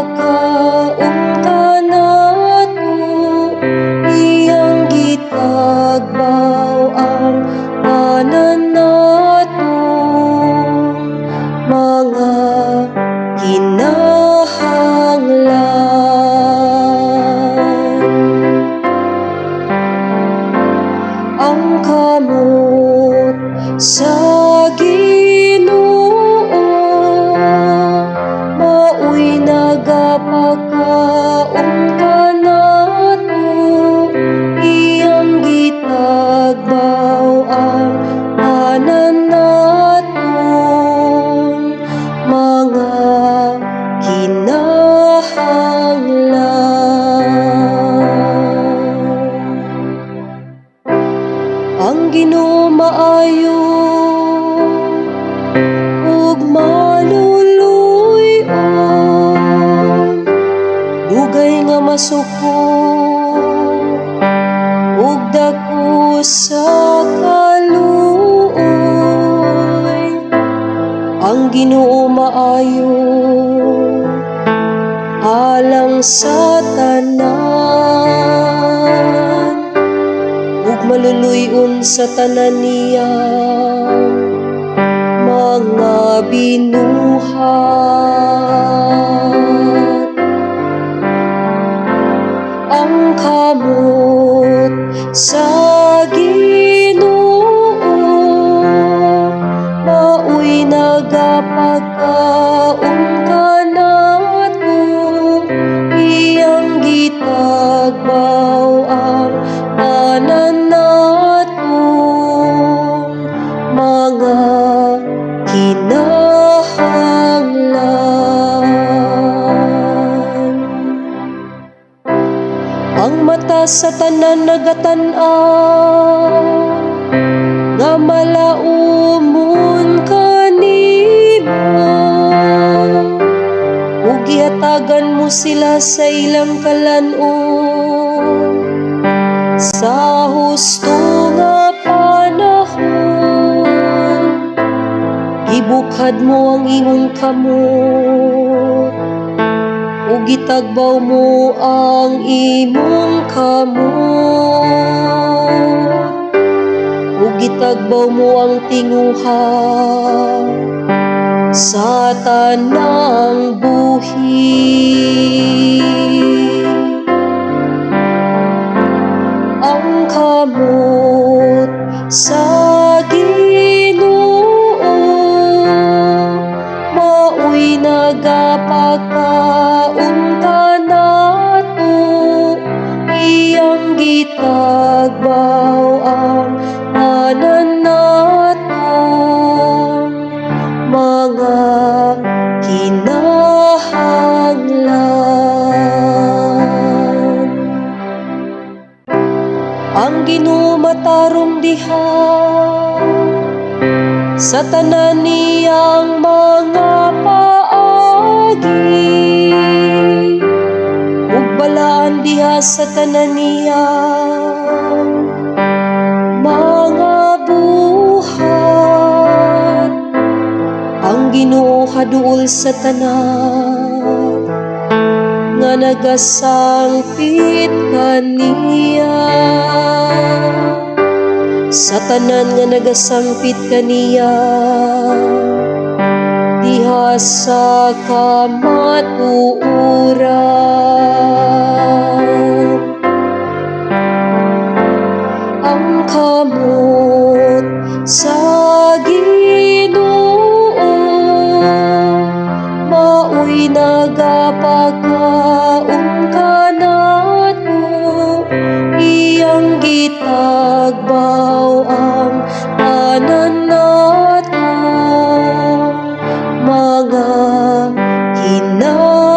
nagapakaon ka nato, iyang gitagbaw ang tanan natong mga kinahanglan. Ang kamot sa Ginoo maoy nagapakaon ka nato, iyang gitagbaw ang tanan natong mga kinahanglan. Ang Ginoo maayo ug maluluy-on, dugay nga masuko ug dako sa kaluoy. Ang Ginoo maayo alang sa tanan, ug maluluy-on sa tanan niyang mga binuhat. Ang kamot sa Ginoo maoy nagapakaon ka nato, iyang gitagbaw ang tanan natong mga kinahanglan. Ang mata sa tanan nagatan-aw nga malaumon kanimo, ug gihatagan mo sila sa ilang kalan-on sa husto nga panahon. Gibukhad mo ang imong kamot ug gitagbaw mo ang imong kamot, ug gitagbaw mo ang tinguha sa tanang buhi. Ang kamot sa Ginoo maoy nagapakaon ka nato, iyang gitagbaw ang tanan natong mga kinahanglan. Ang Ginoo matarong diha sa tanan niyang mga paagi, ug balaan diha sa tanan niyang mga buhat. Ang Ginoo kaduol sa tanan nga nagasangpit kaniya, sa tanan nga nagasangpit kaniya diha sa kamatuoran. Ang kamot sa Ginoo maoy nagapakaon ka nato, iyang gitagbaw ang tanan natong mga kinahanglan.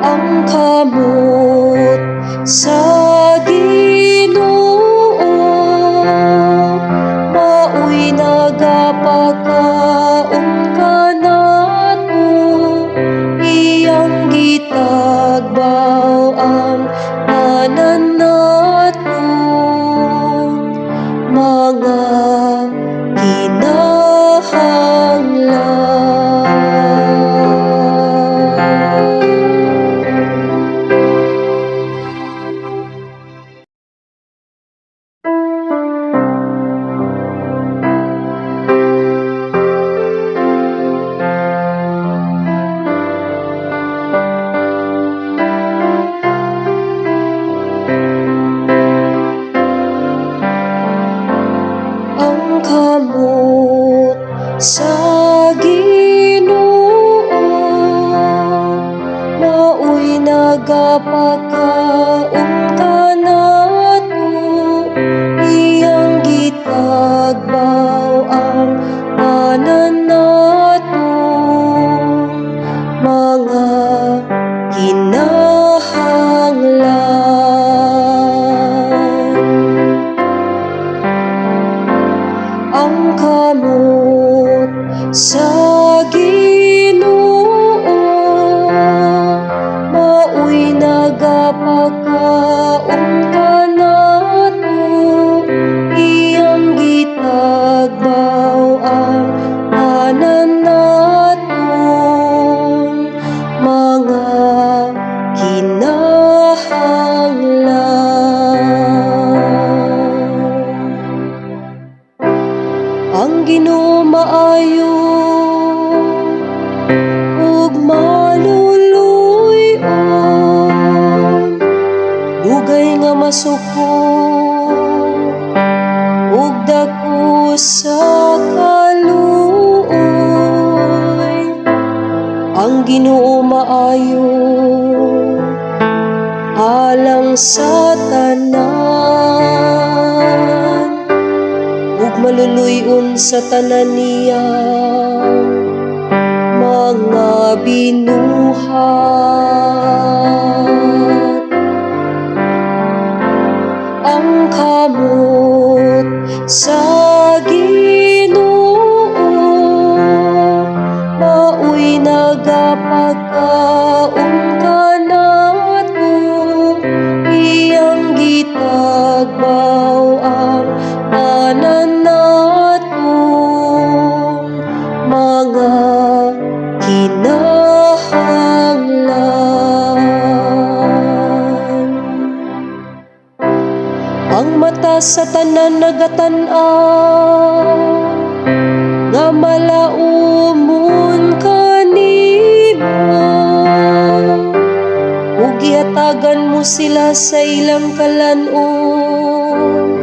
Ang kamot sa Ginoo maoy nagapakaon ka nato, iyang gitagbaw ang tanan natong mga sa Ginoo, maoy nagapakaon kanato, iyang gitagbaw ang tanan natong mga kinahanglan. Ang kamot sa Ginoo, maoy nagapakaon kanato, iyang gitagbaw ang tanan natong mga kinahanglan. Ang Ginoo maayo ug maluluy-on, dugay nga masuko ug dako sa kaluoy. Ang Ginoo maayo alang sa tanan, ug maluluy-on sa tanan niyang mga binuhat. Ang kamot sa Ginoo, maoy nagapakaon kanato, iyang gitagbaw ang tanan natong mga kinahanglan. Ang mata sa tanan nagatan-aw, nga malaumon kanimo, ug gihatagan mo sila sa ilang kalan-on.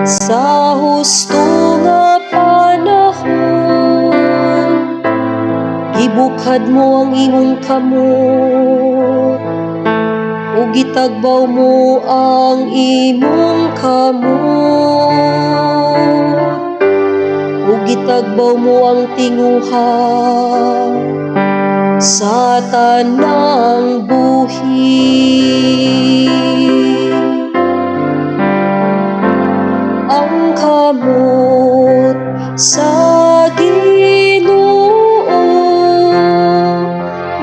Sa husto nga panahon, gibukhad mo ang imong kamot, ug gitagbaw mo ang imong kamot, ug gitagbaw mo ang tinguha sa tanang buhi. Ang kamot sa Ginoo,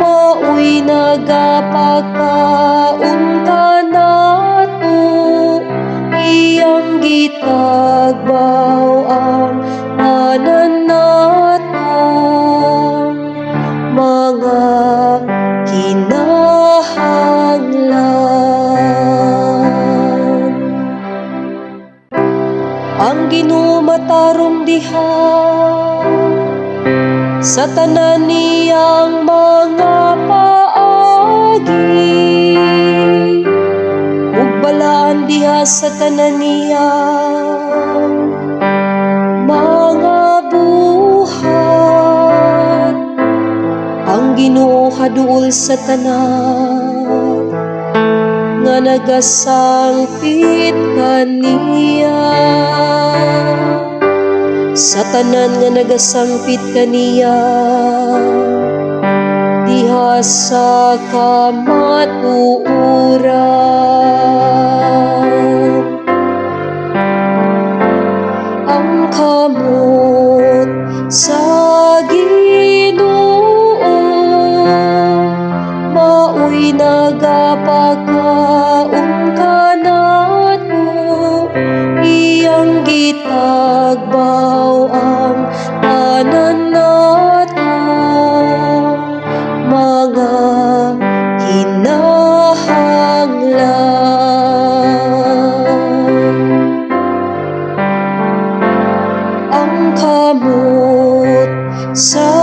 maoy nagapakaon kanato, iyang gitagbaw ang tanan natong mga kinahanglan. Ang Ginoo matarong diha sa tanan niyang mga paagi, ug balaan diha sa tanan niyang mga buhat. Ang Ginoo kaduol sa tanan nga nagasangpit kaniya, sa tanan nga nagasangpit kaniya, diha sa kamatuoran. Ang kamot sa Ginoo, maoy nagapakaon kanato, iyang gitagbaw ang tanan natong mga kinahanglan. Ang kamot sa